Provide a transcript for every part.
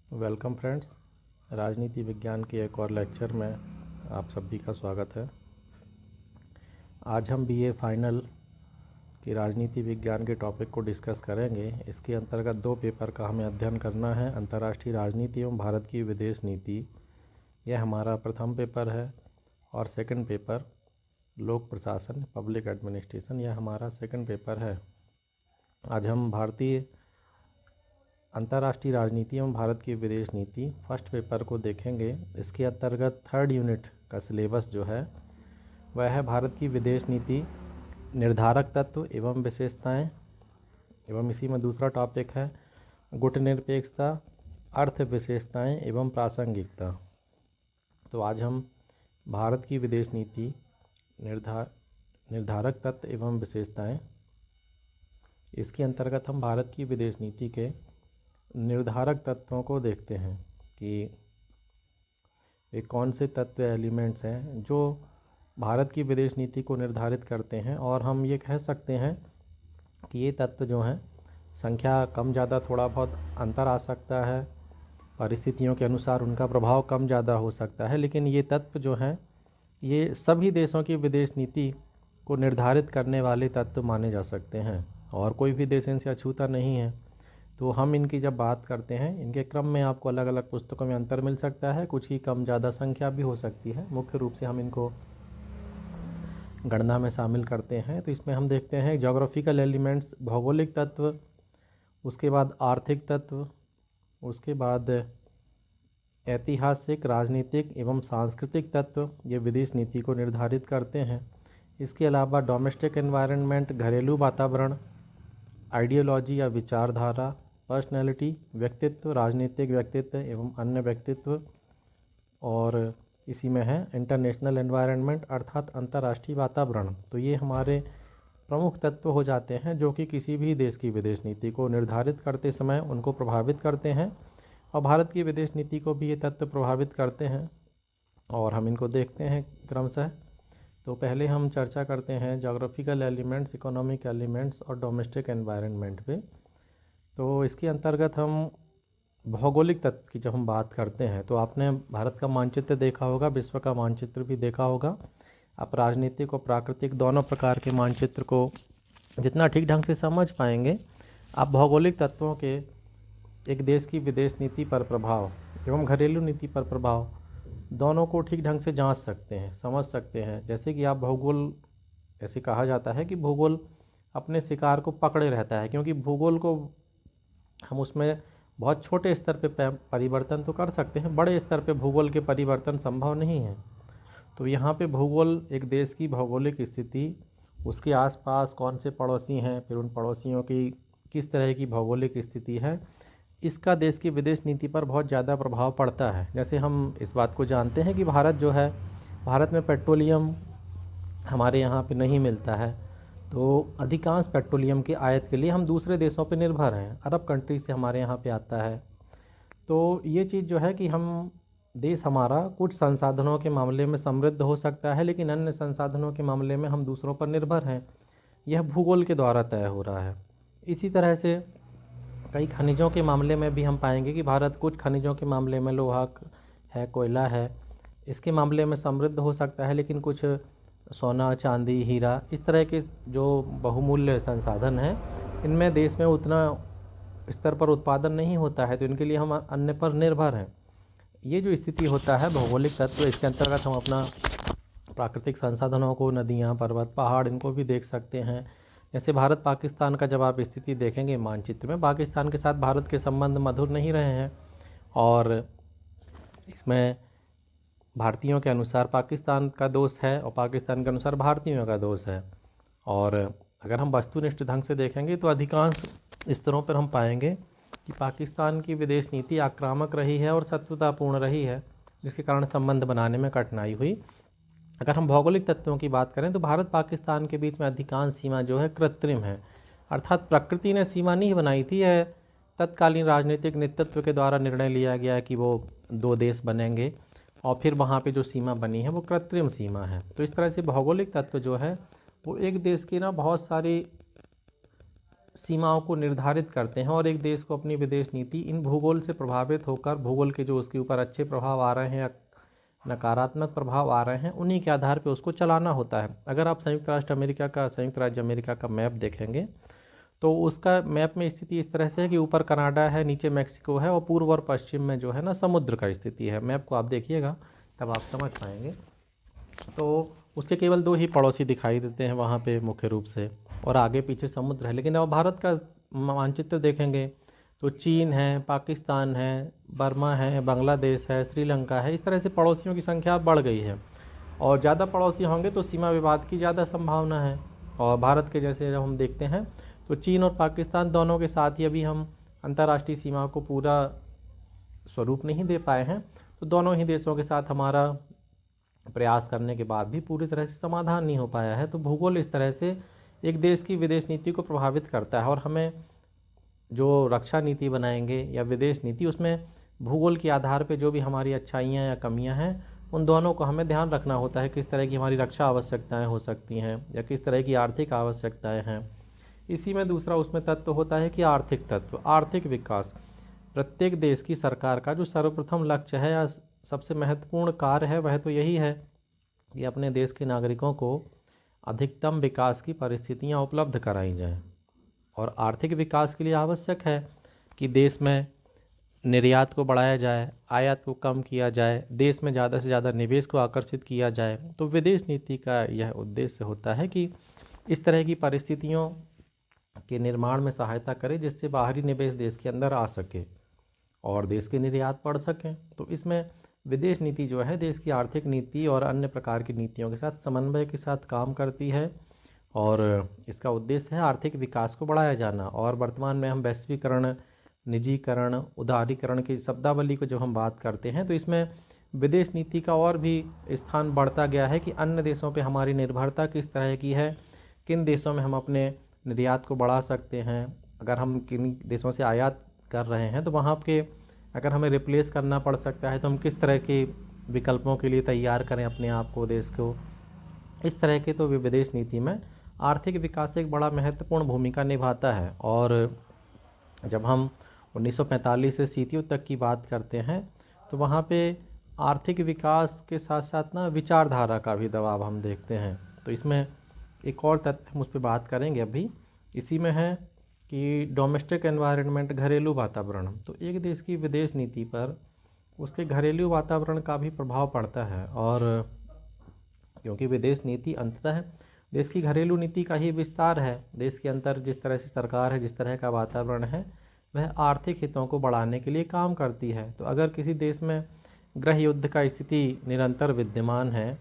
Welcome friends. राजनीति विज्ञान के एक और लेक्चर में आप सभी का स्वागत है। आज हम बीए फाइनल की राजनीति विज्ञान के टॉपिक को डिस्कस करेंगे। इसके अंतर्गत दो पेपर का हमें अध्ययन करना है। अंतर्राष्ट्रीय राजनीति एवं भारत की विदेश नीति, यह हमारा प्रथम पेपर है, और सेकंड पेपर लोक प्रशासन पब्लिक एडमिनिस्ट्रेशन, यह हमारा सेकंड पेपर है। आज हम भारतीय अंतर्राष्ट्रीय राजनीति एवं भारत की विदेश नीति फर्स्ट पेपर को देखेंगे। इसके अंतर्गत थर्ड यूनिट का सिलेबस जो है वह है भारत की विदेश नीति, निर्धारक तत्व एवं विशेषताएं, एवं इसी में दूसरा टॉपिक है गुटनिरपेक्षता, अर्थ विशेषताएं एवं प्रासंगिकता। तो आज हम भारत की विदेश नीति, निर्धारक तत्व एवं विशेषताएं, इसके अंतर्गत हम भारत की विदेश नीति के निर्धारक तत्वों को देखते हैं कि वे कौन से तत्व एलिमेंट्स हैं जो भारत की विदेश नीति को निर्धारित करते हैं। और हम ये कह सकते हैं कि ये तत्व जो हैं, संख्या कम ज़्यादा थोड़ा बहुत अंतर आ सकता है, परिस्थितियों के अनुसार उनका प्रभाव कम ज़्यादा हो सकता है, लेकिन ये तत्व जो हैं ये सभी देशों की विदेश नीति को निर्धारित करने वाले तत्व माने जा सकते हैं, और कोई भी देश इनसे अछूता नहीं है। तो हम इनकी जब बात करते हैं, इनके क्रम में आपको अलग अलग पुस्तकों में अंतर मिल सकता है, कुछ ही कम ज़्यादा संख्या भी हो सकती है। मुख्य रूप से हम इनको गणना में शामिल करते हैं। तो इसमें हम देखते हैं ज्योग्राफिकल एलिमेंट्स, भौगोलिक तत्व, उसके बाद आर्थिक तत्व, उसके बाद ऐतिहासिक, राजनीतिक एवं सांस्कृतिक तत्व, ये विदेश नीति को निर्धारित करते हैं। इसके अलावा डोमेस्टिक एनवायरनमेंट, घरेलू वातावरण, आइडियोलॉजी या विचारधारा, पर्सनैलिटी, व्यक्तित्व, राजनीतिक व्यक्तित्व एवं अन्य व्यक्तित्व, और इसी में है इंटरनेशनल एनवायरनमेंट अर्थात अंतर्राष्ट्रीय वातावरण। तो ये हमारे प्रमुख तत्व हो जाते हैं जो कि किसी भी देश की विदेश नीति को निर्धारित करते समय उनको प्रभावित करते हैं, और भारत की विदेश नीति को भी ये तत्व प्रभावित करते हैं, और हम इनको देखते हैं क्रमशः। तो पहले हम चर्चा करते हैं ज्योग्राफिकल एलिमेंट्स, इकोनॉमिक एलिमेंट्स और डोमेस्टिक एनवायरनमेंट पे। तो इसके अंतर्गत हम भौगोलिक तत्व की जब हम बात करते हैं, तो आपने भारत का मानचित्र देखा होगा, विश्व का मानचित्र भी देखा होगा। आप राजनीतिक और प्राकृतिक दोनों प्रकार के मानचित्र को जितना ठीक ढंग से समझ पाएंगे, आप भौगोलिक तत्वों के एक देश की विदेश नीति पर प्रभाव एवं घरेलू नीति पर प्रभाव दोनों को ठीक ढंग से जांच सकते हैं, समझ सकते हैं। जैसे कि आप भूगोल, ऐसे कहा जाता है कि भूगोल अपने शिकार को पकड़े रहता है, क्योंकि भूगोल को हम उसमें बहुत छोटे स्तर पे परिवर्तन तो कर सकते हैं, बड़े स्तर पे भूगोल के परिवर्तन संभव नहीं है। तो यहाँ पे भूगोल एक देश की भौगोलिक स्थिति, उसके आसपास कौन से पड़ोसी हैं, फिर उन पड़ोसियों की किस तरह की भौगोलिक स्थिति है, इसका देश की विदेश नीति पर बहुत ज़्यादा प्रभाव पड़ता है। जैसे हम इस बात को जानते हैं कि भारत जो है, भारत में पेट्रोलियम हमारे यहाँ पे नहीं मिलता है, तो अधिकांश पेट्रोलियम के आयात के लिए हम दूसरे देशों पे निर्भर हैं। अरब कंट्री से हमारे यहाँ पे आता है। तो ये चीज़ जो है कि हम देश हमारा कुछ संसाधनों के मामले में समृद्ध हो सकता है, लेकिन अन्य संसाधनों के मामले में हम दूसरों पर निर्भर हैं। यह भूगोल के द्वारा तय हो रहा है। इसी तरह से कई खनिजों के मामले में भी हम पाएंगे कि भारत कुछ खनिजों के मामले में, लोहा है, कोयला है, इसके मामले में समृद्ध हो सकता है, लेकिन कुछ सोना, चांदी, हीरा, इस तरह के जो बहुमूल्य संसाधन हैं, इनमें देश में उतना स्तर पर उत्पादन नहीं होता है, तो इनके लिए हम अन्य पर निर्भर हैं। ये जो स्थिति होता है भौगोलिक तत्व, इसके अंतर्गत हम अपना प्राकृतिक संसाधनों को, नदियाँ, पर्वत, पहाड़, इनको भी देख सकते हैं। जैसे भारत पाकिस्तान का जब आप स्थिति देखेंगे मानचित्र में, पाकिस्तान के साथ भारत के संबंध मधुर नहीं रहे हैं, और इसमें भारतीयों के अनुसार पाकिस्तान का दोष है और पाकिस्तान के अनुसार भारतीयों का दोष है। और अगर हम वस्तुनिष्ठ ढंग से देखेंगे तो अधिकांश स्तरों पर हम पाएंगे कि पाकिस्तान की विदेश नीति आक्रामक रही है और शत्रुतापूर्ण रही है, जिसके कारण संबंध बनाने में कठिनाई हुई। अगर हम भौगोलिक तत्वों की बात करें तो भारत पाकिस्तान के बीच में अधिकांश सीमा जो है कृत्रिम है, अर्थात प्रकृति ने सीमा नहीं बनाई थी। यह तत्कालीन राजनीतिक नेतृत्व के द्वारा निर्णय लिया गया कि वो दो देश बनेंगे, और फिर वहाँ पे जो सीमा बनी है वो कृत्रिम सीमा है। तो इस तरह से भौगोलिक तत्व जो है वो एक देश की ना बहुत सारी सीमाओं को निर्धारित करते हैं और एक देश को अपनी विदेश नीति इन भूगोल से प्रभावित होकर, भूगोल के जो उसके ऊपर अच्छे प्रभाव आ रहे हैं या नकारात्मक प्रभाव आ रहे हैं, उन्हीं के आधार पे उसको चलाना होता है। अगर आप संयुक्त राज्य अमेरिका का मैप देखेंगे तो उसका मैप में स्थिति इस तरह से है कि ऊपर कनाडा है, नीचे मैक्सिको है और पूर्व और पश्चिम में जो है ना समुद्र का स्थिति है। मैप को आप देखिएगा तब आप समझ पाएंगे। तो उसके केवल 2 ही पड़ोसी दिखाई देते हैं वहाँ पे मुख्य रूप से, और आगे पीछे समुद्र है। लेकिन अब भारत का मानचित्र देखेंगे तो चीन है, पाकिस्तान है, बर्मा है, बांग्लादेश है, श्रीलंका है, इस तरह से पड़ोसियों की संख्या बढ़ गई है। और ज़्यादा पड़ोसी होंगे तो सीमा विवाद की ज़्यादा संभावना है। और भारत के जैसे जब हम देखते हैं तो चीन और पाकिस्तान दोनों के साथ ही अभी हम अंतर्राष्ट्रीय सीमा को पूरा स्वरूप नहीं दे पाए हैं। तो दोनों ही देशों के साथ हमारा प्रयास करने के बाद भी पूरी तरह से समाधान नहीं हो पाया है। तो भूगोल इस तरह से एक देश की विदेश नीति को प्रभावित करता है, और हमें जो रक्षा नीति बनाएंगे या विदेश नीति, उसमें भूगोल के आधार पे जो भी हमारी अच्छाइयाँ या कमियाँ हैं उन दोनों को हमें ध्यान रखना होता है। किस तरह की हमारी रक्षा आवश्यकताएं हो सकती हैं या किस तरह की आर्थिक आवश्यकताएं हैं। इसी में दूसरा उसमें तत्व होता है कि आर्थिक तत्व, आर्थिक विकास। प्रत्येक देश की सरकार का जो सर्वप्रथम लक्ष्य है या सबसे महत्वपूर्ण कार्य है वह तो यही है कि अपने देश के नागरिकों को अधिकतम विकास की परिस्थितियां उपलब्ध कराई जाएं। और आर्थिक विकास के लिए आवश्यक है कि देश में निर्यात को बढ़ाया जाए, आयात को कम किया जाए, देश में ज़्यादा से ज़्यादा निवेश को आकर्षित किया जाए। तो विदेश नीति का यह उद्देश्य होता है कि इस तरह की परिस्थितियों के निर्माण में सहायता करे जिससे बाहरी निवेश देश के अंदर आ सके और देश के निर्यात बढ़ सकें। तो इसमें विदेश नीति जो है देश की आर्थिक नीति और अन्य प्रकार की नीतियों के साथ समन्वय के साथ काम करती है, और इसका उद्देश्य है आर्थिक विकास को बढ़ाया जाना। और वर्तमान में हम वैश्वीकरण, निजीकरण, उदारीकरण की शब्दावली को जब हम बात करते हैं तो इसमें विदेश नीति का और भी स्थान बढ़ता गया है कि अन्य देशों पे हमारी निर्भरता किस तरह की है, किन देशों में हम अपने निर्यात को बढ़ा सकते हैं। अगर हम किन देशों से आयात कर रहे हैं तो वहाँ के अगर हमें रिप्लेस करना पड़ सकता है तो हम किस तरह के विकल्पों के लिए तैयार करें अपने आप को, देश को। इस तरह के तो विदेश नीति में आर्थिक विकास एक बड़ा महत्वपूर्ण भूमिका निभाता है। और जब हम 1945 से सीतियों तक की बात करते हैं तो वहाँ पे आर्थिक विकास के साथ साथ ना विचारधारा का भी दबाव हम देखते हैं। तो इसमें एक और तथ्य हम उस पर बात करेंगे अभी, इसी में है कि डोमेस्टिक एनवायरनमेंट, घरेलू वातावरण। तो एक देश की विदेश नीति पर उसके घरेलू वातावरण का भी प्रभाव पड़ता है। और क्योंकि विदेश नीति अंततः देश की घरेलू नीति का ही विस्तार है। देश के अंदर जिस तरह से सरकार है, जिस तरह का वातावरण है, वह आर्थिक हितों को बढ़ाने के लिए काम करती है। तो अगर किसी देश में गृह युद्ध का स्थिति निरंतर विद्यमान है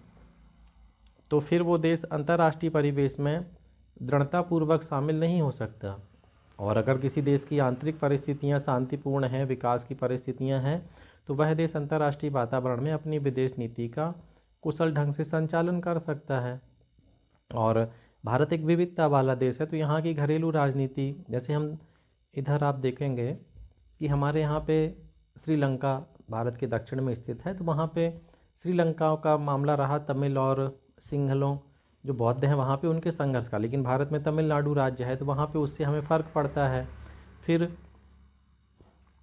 तो फिर वो देश अंतर्राष्ट्रीय परिवेश में दृढ़तापूर्वक शामिल नहीं हो सकता। और अगर किसी देश की आंतरिक परिस्थितियां शांतिपूर्ण हैं, विकास की परिस्थितियां हैं, तो वह देश अंतर्राष्ट्रीय वातावरण में अपनी विदेश नीति का कुशल ढंग से संचालन कर सकता है। और भारत एक विविधता वाला देश है, तो यहाँ की घरेलू राजनीति, जैसे हम इधर आप देखेंगे कि हमारे यहाँ पे श्रीलंका भारत के दक्षिण में स्थित है, तो वहाँ पे श्रीलंका का मामला रहा तमिल और सिंहलों जो बौद्ध हैं वहाँ पे उनके संघर्ष का। लेकिन भारत में तमिलनाडु राज्य है तो वहाँ पे उससे हमें फ़र्क पड़ता है। फिर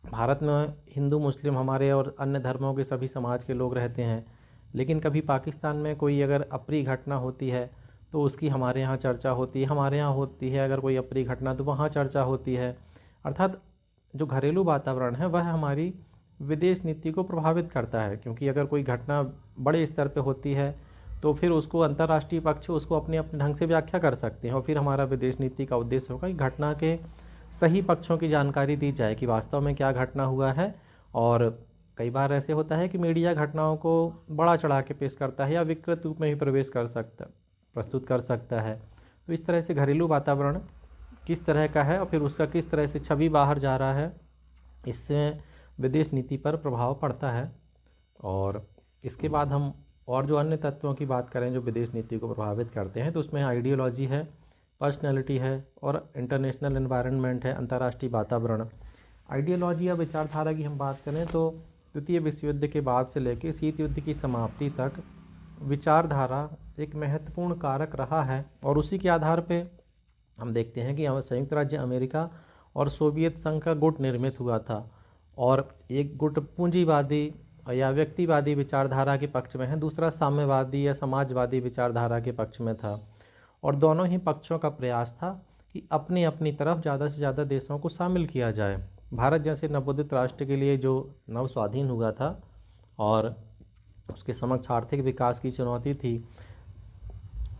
भारत में हिंदू, मुस्लिम, हमारे और अन्य धर्मों के सभी समाज के लोग रहते हैं। लेकिन कभी पाकिस्तान में कोई अगर अप्रिय घटना होती है तो उसकी हमारे यहाँ चर्चा होती है, हमारे यहाँ होती है। अगर कोई अप्रिय घटना तो वहाँ चर्चा होती है। अर्थात जो घरेलू वातावरण है वह हमारी विदेश नीति को प्रभावित करता है, क्योंकि अगर कोई घटना बड़े स्तर पे होती है तो फिर उसको अंतर्राष्ट्रीय पक्ष उसको अपने अपने ढंग से व्याख्या कर सकते हैं। और फिर हमारा विदेश नीति का उद्देश्य होगा कि घटना के सही पक्षों की जानकारी दी जाए कि वास्तव में क्या घटना हुआ है। और कई बार ऐसे होता है कि मीडिया घटनाओं को बड़ा चढ़ा के पेश करता है या विकृत रूप में भी प्रस्तुत कर सकता है। तो इस तरह से घरेलू वातावरण किस तरह का है और फिर उसका किस तरह से छवि बाहर जा रहा है, इससे विदेश नीति पर प्रभाव पड़ता है। और इसके बाद हम और जो अन्य तत्वों की बात करें जो विदेश नीति को प्रभावित करते हैं, तो उसमें आइडियोलॉजी है, पर्सनैलिटी है और इंटरनेशनल एनवायरनमेंट है, अंतर्राष्ट्रीय वातावरण। आइडियोलॉजी या विचारधारा की हम बात करें तो द्वितीय विश्व युद्ध के बाद से लेकर शीत युद्ध की समाप्ति तक विचारधारा एक महत्वपूर्ण कारक रहा है, और उसी के आधार पे हम देखते हैं कि संयुक्त राज्य अमेरिका और सोवियत संघ का गुट निर्मित हुआ था, और एक गुट पूंजीवादी या व्यक्तिवादी विचारधारा के पक्ष में है, दूसरा साम्यवादी या समाजवादी विचारधारा के पक्ष में था। और दोनों ही पक्षों का प्रयास था कि अपनी अपनी तरफ ज़्यादा से ज़्यादा देशों को शामिल किया जाए। भारत जैसे नवोदित राष्ट्र के लिए जो नव स्वाधीन हुआ था और उसके समक्ष आर्थिक विकास की चुनौती थी,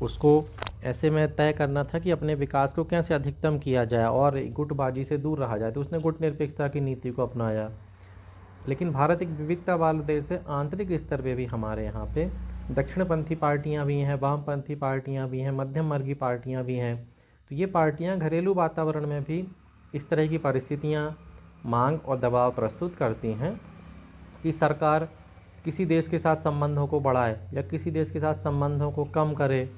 उसको ऐसे में तय करना था कि अपने विकास को कैसे अधिकतम किया जाए और गुटबाजी से दूर रहा जाए, तो उसने गुट निरपेक्षता की नीति को अपनाया। लेकिन भारत एक विविधता वाला देश है। आंतरिक स्तर पे भी हमारे यहाँ पे दक्षिणपंथी पार्टियाँ भी हैं, वामपंथी पार्टियाँ भी हैं, मध्यम वर्गीय पार्टियाँ भी हैं। तो ये पार्टियाँ घरेलू वातावरण में भी इस तरह की परिस्थितियाँ, मांग और दबाव प्रस्तुत करती हैं कि सरकार किसी देश के साथ संबंधों को बढ़ाए या किसी देश के साथ संबंधों को कम करे।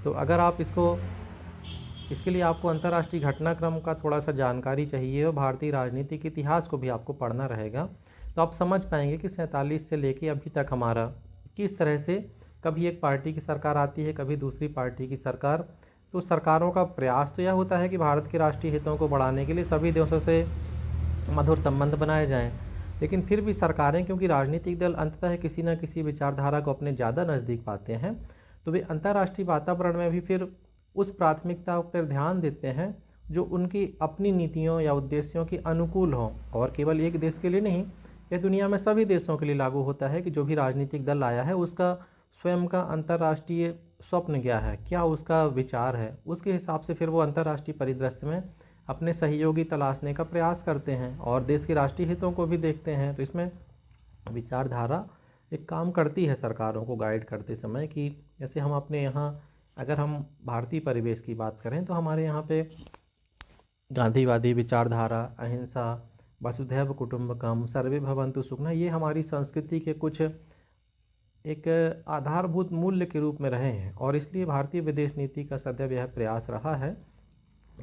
तो अगर आप इसके लिए आपको अंतर्राष्ट्रीय घटनाक्रम का थोड़ा सा जानकारी चाहिए और भारतीय राजनीतिक इतिहास को भी आपको पढ़ना रहेगा, तो आप समझ पाएंगे कि 47 से लेके अभी तक हमारा किस तरह से कभी एक पार्टी की सरकार आती है, कभी दूसरी पार्टी की सरकार। तो सरकारों का प्रयास तो यह होता है कि भारत के राष्ट्रीय हितों को बढ़ाने के लिए सभी देशों से मधुर संबंध बनाए जाएं, लेकिन फिर भी सरकारें, क्योंकि राजनीतिक दल अंततः किसी न किसी विचारधारा को अपने ज़्यादा नज़दीक पाते हैं, तो वे अंतर्राष्ट्रीय वातावरण में भी फिर उस प्राथमिकता पर ध्यान देते हैं जो उनकी अपनी नीतियों या उद्देश्यों के अनुकूल हों। और केवल एक देश के लिए नहीं, यह दुनिया में सभी देशों के लिए लागू होता है कि जो भी राजनीतिक दल आया है उसका स्वयं का अंतर्राष्ट्रीय स्वप्न क्या है, क्या उसका विचार है, उसके हिसाब से फिर वो अंतर्राष्ट्रीय परिदृश्य में अपने सहयोगी तलाशने का प्रयास करते हैं और देश के राष्ट्रीय हितों को भी देखते हैं। तो इसमें विचारधारा एक काम करती है सरकारों को गाइड करते समय, कि जैसे हम अपने यहाँ अगर हम भारतीय परिवेश की बात करें तो हमारे यहाँ पे गांधीवादी विचारधारा, अहिंसा, वसुधैव कुटुंबकम, सर्वे भवन्तु सुखिनः, ये हमारी संस्कृति के कुछ एक आधारभूत मूल्य के रूप में रहे हैं। और इसलिए भारतीय विदेश नीति का सदैव यह प्रयास रहा है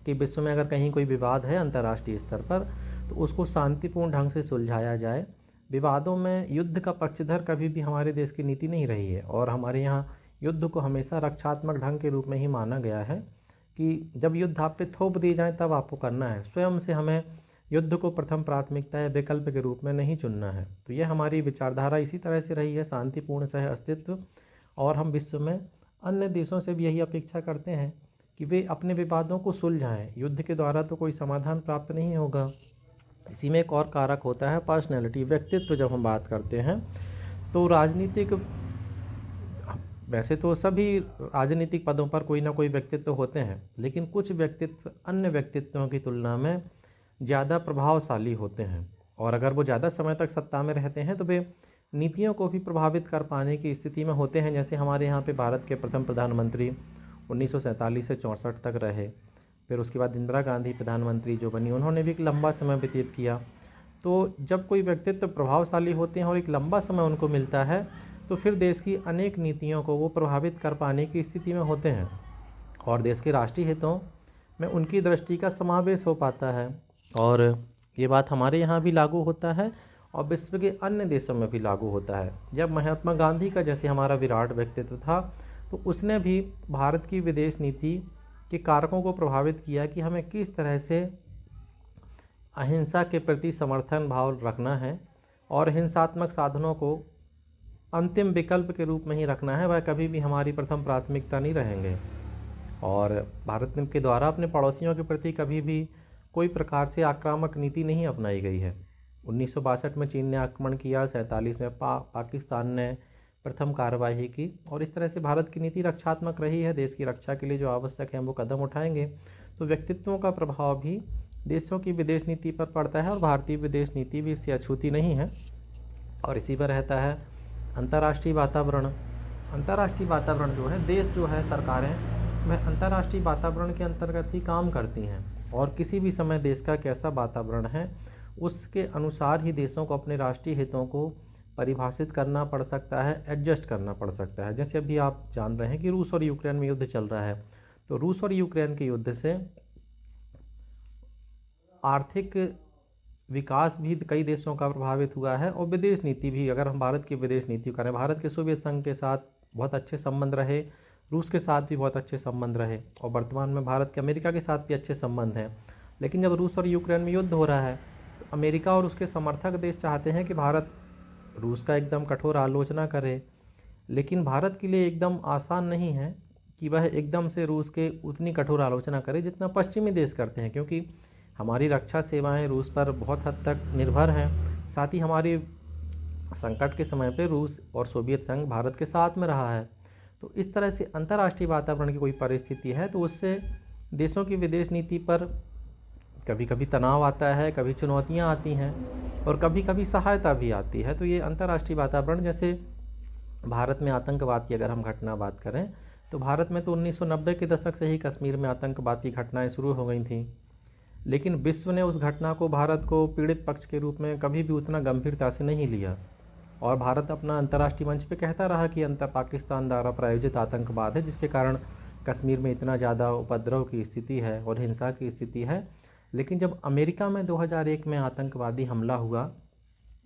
कि विश्व में अगर कहीं कोई विवाद है अंतर्राष्ट्रीय स्तर पर, तो उसको शांतिपूर्ण ढंग से सुलझाया जाए। विवादों में युद्ध का पक्षधर कभी भी हमारे देश की नीति नहीं रही है, और हमारे यहाँ युद्ध को हमेशा रक्षात्मक ढंग के रूप में ही माना गया है कि जब युद्ध आप पे थोप दिए जाए तब आपको करना है, स्वयं से हमें युद्ध को प्रथम प्राथमिकता या विकल्प के रूप में नहीं चुनना है। तो यह हमारी विचारधारा इसी तरह से रही है, शांतिपूर्ण सह अस्तित्व। और हम विश्व में अन्य देशों से भी यही अपेक्षा करते हैं कि वे अपने विवादों को सुलझाएं। युद्ध के द्वारा तो कोई समाधान प्राप्त नहीं होगा। इसी में एक और कारक होता है पर्सनैलिटी, व्यक्तित्व। जब हम बात करते हैं तो राजनीतिक, वैसे तो सभी राजनीतिक पदों पर कोई ना कोई व्यक्तित्व होते हैं, लेकिन कुछ व्यक्तित्व अन्य व्यक्तित्वों की तुलना में ज़्यादा प्रभावशाली होते हैं, और अगर वो ज़्यादा समय तक सत्ता में रहते हैं तो वे नीतियों को भी प्रभावित कर पाने की स्थिति में होते हैं। जैसे हमारे यहाँ पे भारत के प्रथम प्रधानमंत्री 1947 से 64 तक रहे, फिर उसके बाद इंदिरा गांधी प्रधानमंत्री जो बनी, उन्होंने भी एक लंबा समय व्यतीत किया। तो जब कोई व्यक्तित्व प्रभावशाली होते हैं और एक लंबा समय उनको मिलता है, तो फिर देश की अनेक नीतियों को वो प्रभावित कर पाने की स्थिति में होते हैं, और देश के राष्ट्रीय हितों में उनकी दृष्टि का समावेश हो पाता है। और ये बात हमारे यहाँ भी लागू होता है और विश्व के अन्य देशों में भी लागू होता है। जब महात्मा गांधी का जैसे हमारा विराट व्यक्तित्व था, तो उसने भी भारत की विदेश नीति के कारकों को प्रभावित किया कि हमें किस तरह से अहिंसा के प्रति समर्थन भाव रखना है और हिंसात्मक साधनों को अंतिम विकल्प के रूप में ही रखना है, वह कभी भी हमारी प्रथम प्राथमिकता नहीं रहेंगे। और भारत के द्वारा अपने पड़ोसियों के प्रति कभी भी कोई प्रकार से आक्रामक नीति नहीं अपनाई गई है। 1962 में चीन ने आक्रमण किया, 47 में पाकिस्तान ने प्रथम कार्यवाही की, और इस तरह से भारत की नीति रक्षात्मक रही है। देश की रक्षा के लिए जो आवश्यक है हम वो कदम उठाएंगे। तो व्यक्तित्वों का प्रभाव भी देशों की विदेश नीति पर पड़ता है, और भारतीय विदेश नीति भी इससे अछूती नहीं है। और इसी पर रहता है अंतर्राष्ट्रीय वातावरण। अंतर्राष्ट्रीय वातावरण जो है, देश जो है, सरकारें वह अंतर्राष्ट्रीय वातावरण के अंतर्गत ही काम करती हैं, और किसी भी समय देश का कैसा वातावरण है उसके अनुसार ही देशों को अपने राष्ट्रीय हितों को परिभाषित करना पड़ सकता है, एडजस्ट करना पड़ सकता है। जैसे अभी आप जान रहे हैं कि रूस और यूक्रेन में युद्ध चल रहा है, तो रूस और यूक्रेन के युद्ध से आर्थिक विकास भी कई देशों का प्रभावित हुआ है, और विदेश नीति भी। अगर हम भारत की विदेश नीति करें, भारत के सोवियत संघ के साथ बहुत अच्छे संबंध रहे, रूस के साथ भी बहुत अच्छे संबंध रहे और वर्तमान में भारत के अमेरिका के साथ भी अच्छे संबंध हैं। लेकिन जब रूस और यूक्रेन में युद्ध हो रहा है तो अमेरिका और उसके समर्थक देश चाहते हैं कि भारत रूस का एकदम कठोर आलोचना करे। लेकिन भारत के लिए एकदम आसान नहीं है कि वह एकदम से रूस के उतनी कठोर आलोचना करे जितना पश्चिमी देश करते हैं, क्योंकि हमारी रक्षा सेवाएं रूस पर बहुत हद तक निर्भर हैं। साथ ही हमारी संकट के समय पे रूस और सोवियत संघ भारत के साथ में रहा है। तो इस तरह से अंतर्राष्ट्रीय वातावरण की कोई परिस्थिति है तो उससे देशों की विदेश नीति पर कभी कभी तनाव आता है, कभी चुनौतियां आती हैं और कभी कभी सहायता भी आती है। तो ये अंतर्राष्ट्रीय वातावरण, जैसे भारत में आतंकवाद की अगर हम घटना बात करें तो भारत में तो 1990 के दशक से ही कश्मीर में आतंकवाद की घटनाएं शुरू हो गई थीं। लेकिन विश्व ने उस घटना को भारत को पीड़ित पक्ष के रूप में कभी भी उतना गंभीरता से नहीं लिया और भारत अपना अंतर्राष्ट्रीय मंच पे कहता रहा कि अंतर पाकिस्तान द्वारा प्रायोजित आतंकवाद है, जिसके कारण कश्मीर में इतना ज़्यादा उपद्रव की स्थिति है और हिंसा की स्थिति है। लेकिन जब अमेरिका में 2001 में आतंकवादी हमला हुआ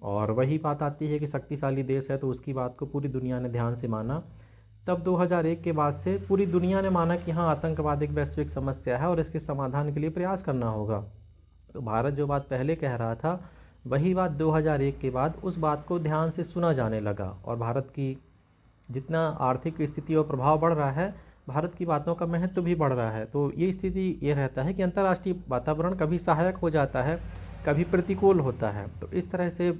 और वही बात आती है कि शक्तिशाली देश है तो उसकी बात को पूरी दुनिया ने ध्यान से माना, तब 2001 के बाद से पूरी दुनिया ने माना कि हाँ, आतंकवाद एक वैश्विक समस्या है और इसके समाधान के लिए प्रयास करना होगा। तो भारत जो बात पहले कह रहा था वही बात 2001 के बाद उस बात को ध्यान से सुना जाने लगा और भारत की जितना आर्थिक स्थिति और प्रभाव बढ़ रहा है, भारत की बातों का महत्व भी बढ़ रहा है। तो ये स्थिति ये रहता है कि अंतर्राष्ट्रीय वातावरण कभी सहायक हो जाता है, कभी प्रतिकूल होता है। तो इस तरह से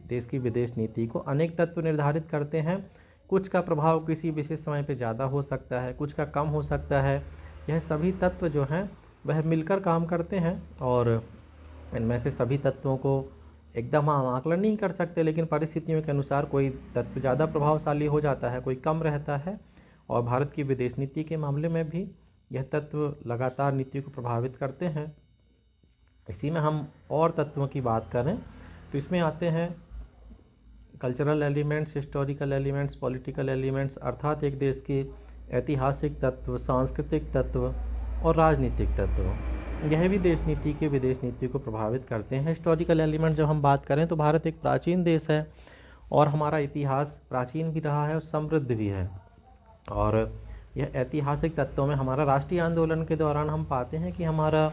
देश की विदेश नीति को अनेक तत्व निर्धारित करते हैं। कुछ का प्रभाव किसी विशेष समय पे ज़्यादा हो सकता है, कुछ का कम हो सकता है। यह सभी तत्व जो हैं वह मिलकर काम करते हैं और इनमें से सभी तत्वों को एकदम हम आकलन नहीं कर सकते, लेकिन परिस्थितियों के अनुसार कोई तत्व ज़्यादा प्रभावशाली हो जाता है, कोई कम रहता है। और भारत की विदेश नीति के मामले में भी यह तत्व लगातार नीति को प्रभावित करते हैं। इसी में हम और तत्वों की बात करें तो इसमें आते हैं cultural elements, historical elements, political elements, अर्थात एक देश की ऐतिहासिक तत्व, सांस्कृतिक तत्व और राजनीतिक तत्व। यह भी देश नीति के विदेश नीति को प्रभावित करते हैं। हिस्टोरिकल एलिमेंट जब हम बात करें तो भारत एक प्राचीन देश है और हमारा इतिहास प्राचीन भी रहा है और समृद्ध भी है। और यह ऐतिहासिक तत्वों में हमारा राष्ट्रीय आंदोलन के दौरान हम पाते हैं कि हमारा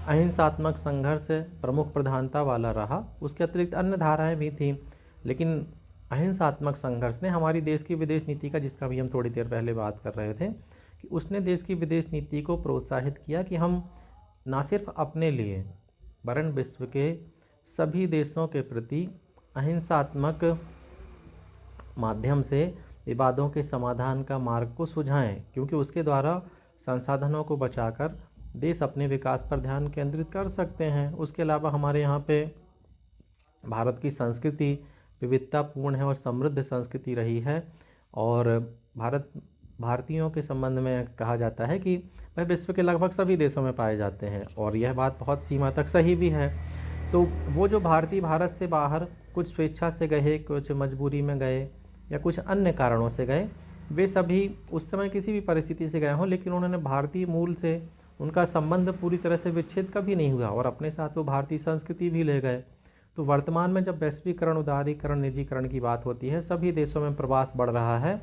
अहिंसात्मक संघर्ष प्रमुख प्रधानता वाला रहा। उसके अतिरिक्त अन्य धाराएं भी थीं, लेकिन अहिंसात्मक संघर्ष ने हमारी देश की विदेश नीति का, जिसका भी हम थोड़ी देर पहले बात कर रहे थे, कि उसने देश की विदेश नीति को प्रोत्साहित किया कि हम ना सिर्फ अपने लिए वरन विश्व के सभी देशों के प्रति अहिंसात्मक माध्यम से विवादों के समाधान का मार्ग को सुझाएं, क्योंकि उसके द्वारा संसाधनों को बचाकर देश अपने विकास पर ध्यान केंद्रित कर सकते हैं। उसके अलावा हमारे यहाँ पे भारत की संस्कृति विविधतापूर्ण है और समृद्ध संस्कृति रही है और भारतीयों के संबंध में कहा जाता है कि वह विश्व के लगभग सभी देशों में पाए जाते हैं और यह बात बहुत सीमा तक सही भी है। तो वो जो भारतीय भारत से बाहर कुछ स्वेच्छा से गए, कुछ मजबूरी में गए या कुछ अन्य कारणों से गए, वे सभी उस समय किसी भी परिस्थिति से गए हों, लेकिन उन्होंने भारतीय मूल से उनका संबंध पूरी तरह से विच्छेद कभी नहीं हुआ और अपने साथ वो भारतीय संस्कृति भी ले गए। तो वर्तमान में जब वैश्वीकरण, उदारीकरण, निजीकरण की बात होती है, सभी देशों में प्रवास बढ़ रहा है,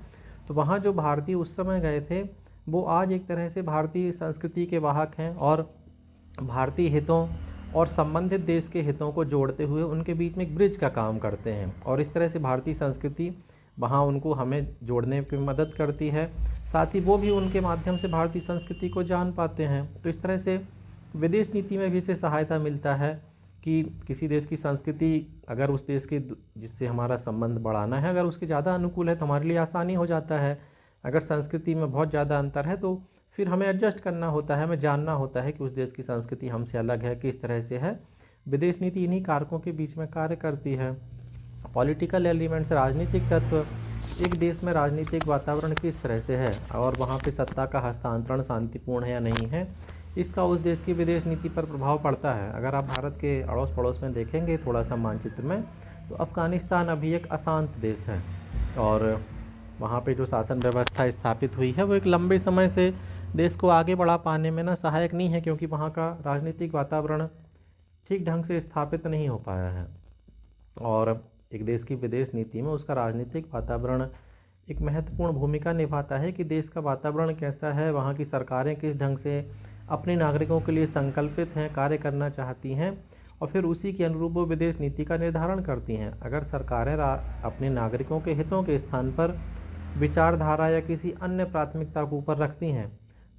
तो वहाँ जो भारतीय उस समय गए थे वो आज एक तरह से भारतीय संस्कृति के वाहक हैं और भारतीय हितों और संबंधित देश के हितों को जोड़ते हुए उनके बीच में एक ब्रिज का काम करते हैं और इस तरह से भारतीय संस्कृति वहाँ उनको हमें जोड़ने की मदद करती है, साथ ही वो भी उनके माध्यम से भारतीय संस्कृति को जान पाते हैं। तो इस तरह से विदेश नीति में भी इसे सहायता मिलता है कि किसी देश की संस्कृति अगर उस देश के जिससे हमारा संबंध बढ़ाना है, अगर उसके ज़्यादा अनुकूल है तो हमारे लिए आसानी हो जाता है। अगर संस्कृति में बहुत ज़्यादा अंतर है तो फिर हमें एडजस्ट करना होता है, हमें जानना होता है कि उस देश की संस्कृति हमसे अलग है, किस तरह से है। विदेश नीति इन्हीं कारकों के बीच में कार्य करती है। पॉलिटिकल एलिमेंट्स, राजनीतिक तत्व, एक देश में राजनीतिक वातावरण किस तरह से है और वहाँ पे सत्ता का हस्तांतरण शांतिपूर्ण है या नहीं है, इसका उस देश की विदेश नीति पर प्रभाव पड़ता है। अगर आप भारत के अड़ोस पड़ोस में देखेंगे थोड़ा सा मानचित्र में, तो अफ़गानिस्तान अभी एक अशांत देश है और वहाँ पे जो शासन व्यवस्था स्थापित हुई है वो एक लंबे समय से देश को आगे बढ़ा पाने में ना सहायक नहीं है, क्योंकि वहाँ का राजनीतिक वातावरण ठीक ढंग से स्थापित नहीं हो पाया है। और एक देश की विदेश नीति में उसका राजनीतिक वातावरण एक महत्वपूर्ण भूमिका निभाता है कि देश का वातावरण कैसा है, वहाँ की सरकारें किस ढंग से अपने नागरिकों के लिए संकल्पित हैं, कार्य करना चाहती हैं और फिर उसी के अनुरूप वो विदेश नीति का निर्धारण करती हैं। अगर सरकारें अपने नागरिकों के हितों के स्थान पर विचारधारा या किसी अन्य प्राथमिकता को ऊपर रखती हैं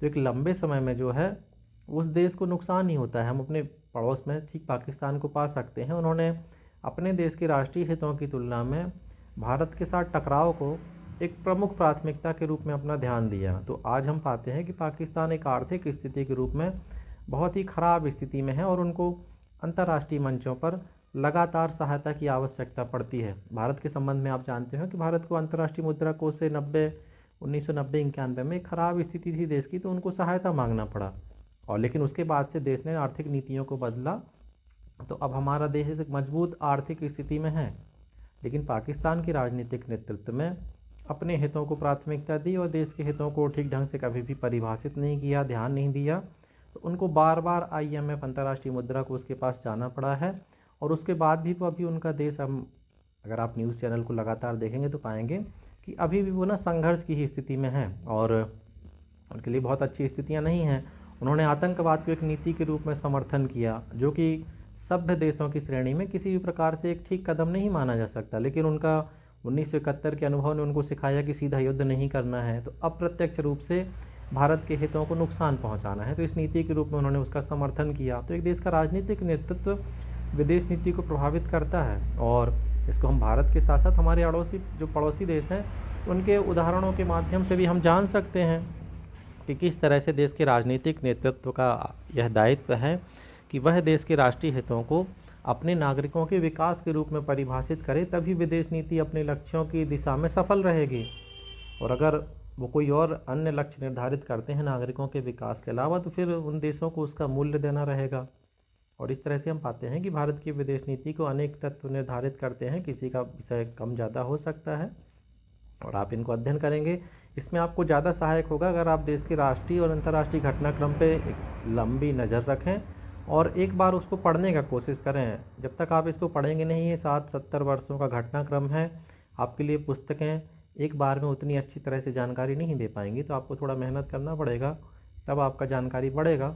तो एक लंबे समय में जो है उस देश को नुकसान ही होता है। हम अपने पड़ोस में ठीक पाकिस्तान को पा सकते हैं। उन्होंने अपने देश के राष्ट्रीय हितों की तुलना में भारत के साथ टकराव को एक प्रमुख प्राथमिकता के रूप में अपना ध्यान दिया। तो आज हम पाते हैं कि पाकिस्तान एक आर्थिक स्थिति के रूप में बहुत ही खराब स्थिति में है और उनको अंतर्राष्ट्रीय मंचों पर लगातार सहायता की आवश्यकता पड़ती है। भारत के संबंध में आप जानते हो कि भारत को अंतर्राष्ट्रीय मुद्रा कोष से 1990-91 में खराब स्थिति थी देश की, तो उनको सहायता मांगना पड़ा और लेकिन उसके बाद से देश ने आर्थिक नीतियों को बदला, तो अब हमारा देश एक मजबूत आर्थिक स्थिति में है। लेकिन पाकिस्तान के राजनीतिक नेतृत्व में अपने हितों को प्राथमिकता दी और देश के हितों को ठीक ढंग से कभी भी परिभाषित नहीं किया, ध्यान नहीं दिया। तो उनको बार बार IMF अंतर्राष्ट्रीय मुद्रा कोष के पास जाना पड़ा है और उसके बाद भी वो अभी उनका देश, हम अगर आप न्यूज़ चैनल को लगातार देखेंगे तो पाएंगे कि अभी भी वो ना संघर्ष की ही स्थिति में है और उनके लिए बहुत अच्छी स्थितियाँ नहीं हैं। उन्होंने आतंकवाद को एक नीति के रूप में समर्थन किया जो कि सभ्य देशों की श्रेणी में किसी भी प्रकार से एक ठीक कदम नहीं माना जा सकता, लेकिन उनका 1971 के अनुभव ने उनको सिखाया कि सीधा युद्ध नहीं करना है, तो अप्रत्यक्ष रूप से भारत के हितों को नुकसान पहुंचाना है, तो इस नीति के रूप में उन्होंने उसका समर्थन किया। तो एक देश का राजनीतिक नेतृत्व विदेश नीति को प्रभावित करता है और इसको हम भारत के साथ साथ हमारे पड़ोसी देश हैं उनके उदाहरणों के माध्यम से भी हम जान सकते हैं कि किस तरह से देश के राजनीतिक नेतृत्व का यह दायित्व है कि वह देश के राष्ट्रीय हितों को अपने नागरिकों के विकास के रूप में परिभाषित करे, तभी विदेश नीति अपने लक्ष्यों की दिशा में सफल रहेगी। और अगर वो कोई और अन्य लक्ष्य निर्धारित करते हैं नागरिकों के विकास के अलावा, तो फिर उन देशों को उसका मूल्य देना रहेगा। और इस तरह से हम पाते हैं कि भारत की विदेश नीति को अनेक तत्व निर्धारित करते हैं, किसी का विषय कम ज़्यादा हो सकता है और आप इनको अध्ययन करेंगे, इसमें आपको ज़्यादा सहायक होगा अगर आप देश के राष्ट्रीय और अंतर्राष्ट्रीय घटनाक्रम पे एक लंबी नज़र रखें और एक बार उसको पढ़ने का कोशिश करें। जब तक आप इसको पढ़ेंगे नहीं, ये 60-70 वर्षों का घटनाक्रम है, आपके लिए पुस्तकें एक बार में उतनी अच्छी तरह से जानकारी नहीं दे पाएंगी, तो आपको थोड़ा मेहनत करना पड़ेगा, तब आपका जानकारी बढ़ेगा।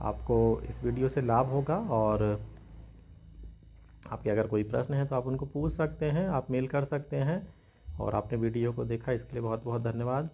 आपको इस वीडियो से लाभ होगा और आपके अगर कोई प्रश्न है तो आप उनको पूछ सकते हैं, आप मेल कर सकते हैं। और आपने वीडियो को देखा इसके लिए बहुत बहुत धन्यवाद।